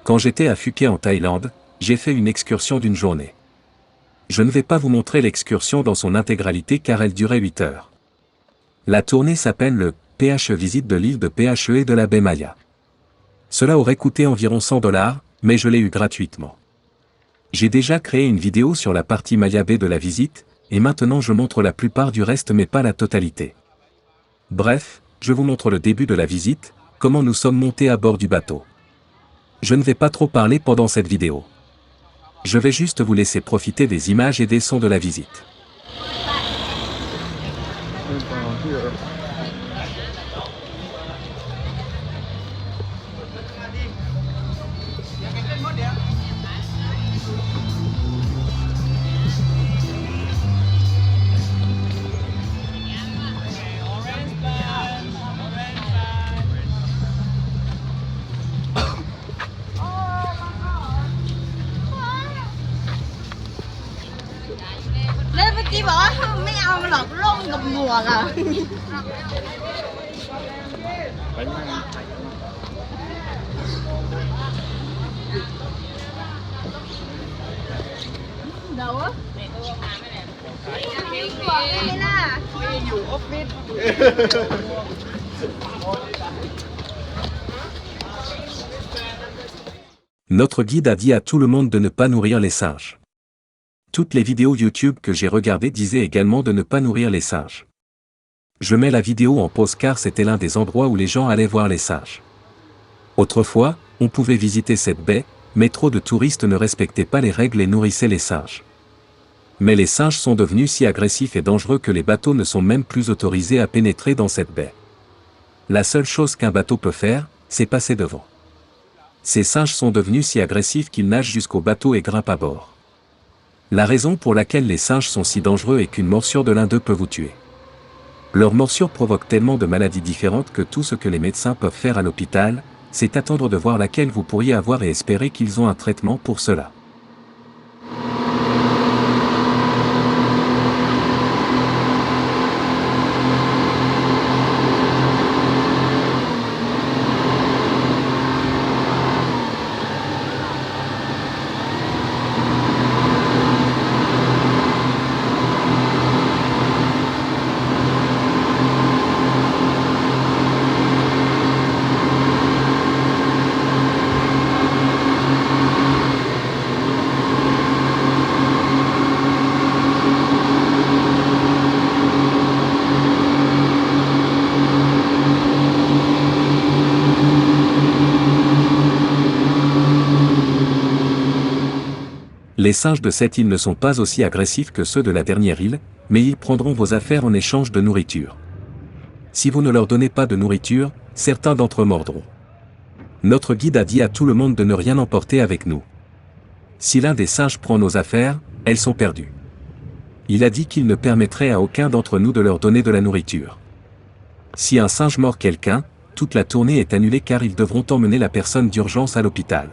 Quand j'étais à Phuket en Thaïlande, j'ai fait une excursion d'une journée. Je ne vais pas vous montrer l'excursion dans son intégralité car elle durait 8 heures. La tournée s'appelle le PHE Visite de l'île de PHE et de la baie Maya. Cela aurait coûté environ 100 $, mais je l'ai eu gratuitement. J'ai déjà créé une vidéo sur la partie Maya Bay de la visite, et maintenant je montre la plupart du reste mais pas la totalité. Bref, je vous montre le début de la visite, comment nous sommes montés à bord du bateau. Je ne vais pas trop parler pendant cette vidéo. Je vais juste vous laisser profiter des images et des sons de la visite. Lên với chị bỏ mấy ông lọt lông gặp mùa à. Đâu á? Đây làอยู่ออฟฟิศ Notre guide a dit à tout le monde de ne pas nourrir les singes. Toutes les vidéos YouTube que j'ai regardées disaient également de ne pas nourrir les singes. Je mets la vidéo en pause car c'était l'un des endroits où les gens allaient voir les singes. Autrefois, on pouvait visiter cette baie, mais trop de touristes ne respectaient pas les règles et nourrissaient les singes. Mais les singes sont devenus si agressifs et dangereux que les bateaux ne sont même plus autorisés à pénétrer dans cette baie. La seule chose qu'un bateau peut faire, c'est passer devant. Ces singes sont devenus si agressifs qu'ils nagent jusqu'au bateau et grimpent à bord. La raison pour laquelle les singes sont si dangereux est qu'une morsure de l'un d'eux peut vous tuer. Leur morsure provoque tellement de maladies différentes que tout ce que les médecins peuvent faire à l'hôpital, c'est attendre de voir laquelle vous pourriez avoir et espérer qu'ils ont un traitement pour cela. Les singes de cette île ne sont pas aussi agressifs que ceux de la dernière île, mais ils prendront vos affaires en échange de nourriture. Si vous ne leur donnez pas de nourriture, certains d'entre eux mordront. Notre guide a dit à tout le monde de ne rien emporter avec nous. Si l'un des singes prend nos affaires, elles sont perdues. Il a dit qu'il ne permettrait à aucun d'entre nous de leur donner de la nourriture. Si un singe mord quelqu'un, toute la tournée est annulée car ils devront emmener la personne d'urgence à l'hôpital.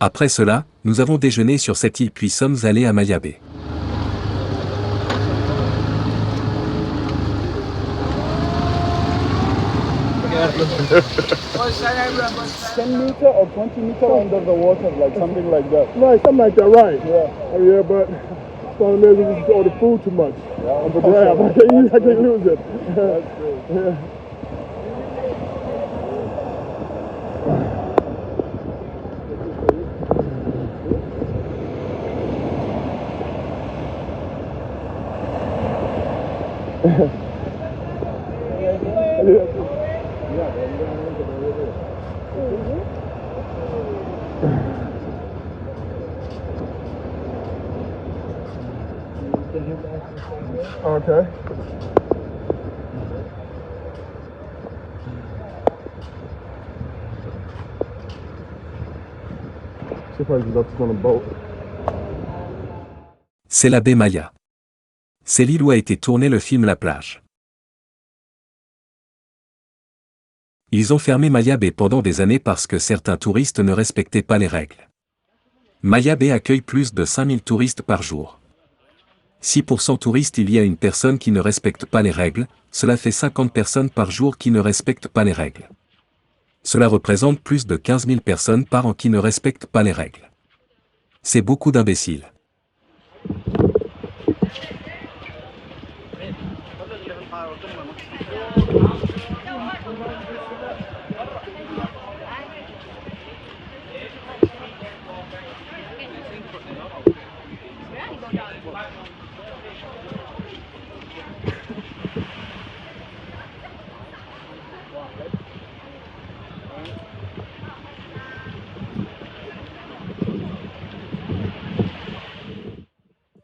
Après cela, nous avons déjeuné sur cette île puis sommes allés à Maya Bay. $10 or $20 under the water, like something like that. Right, something like that, right? Yeah. Oh yeah, but problem is we just order food too much. Yeah, on the grab, I can't lose it. That's great. Yeah. Okay. On a boat. C'est la baie Maya. C'est l'île où a été tourné le film La Plage. Ils ont fermé Maya Bay pendant des années parce que certains touristes ne respectaient pas les règles. Maya Bay accueille plus de 5000 touristes par jour. Si pour 100 touristes il y a une personne qui ne respecte pas les règles, cela fait 50 personnes par jour qui ne respectent pas les règles. Cela représente plus de 15 000 personnes par an qui ne respectent pas les règles. C'est beaucoup d'imbéciles.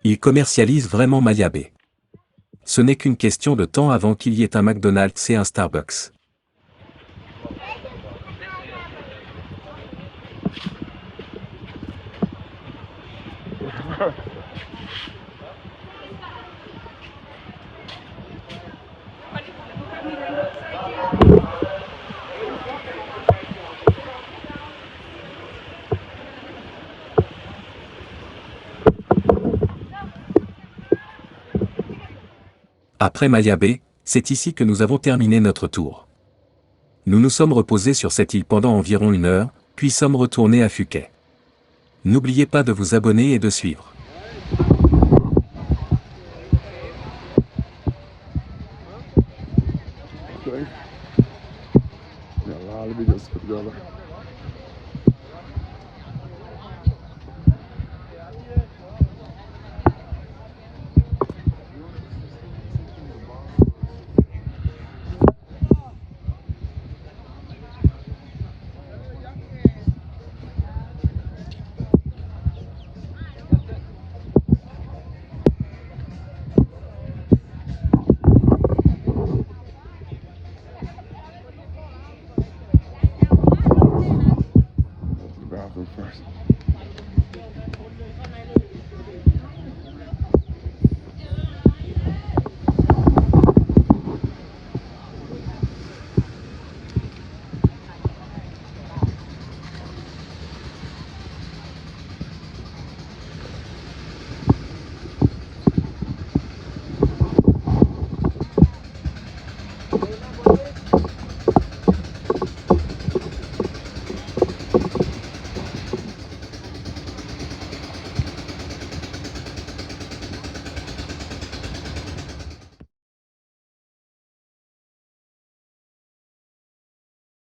Ils commercialisent vraiment Maya Bay. Ce n'est qu'une question de temps avant qu'il y ait un McDonald's et un Starbucks. Après Maya Bay, c'est ici que nous avons terminé notre tour. Nous nous sommes reposés sur cette île pendant environ 1 heure, puis sommes retournés à Phuket. N'oubliez pas de vous abonner et de suivre. Okay. Yeah, a lot of videos put together.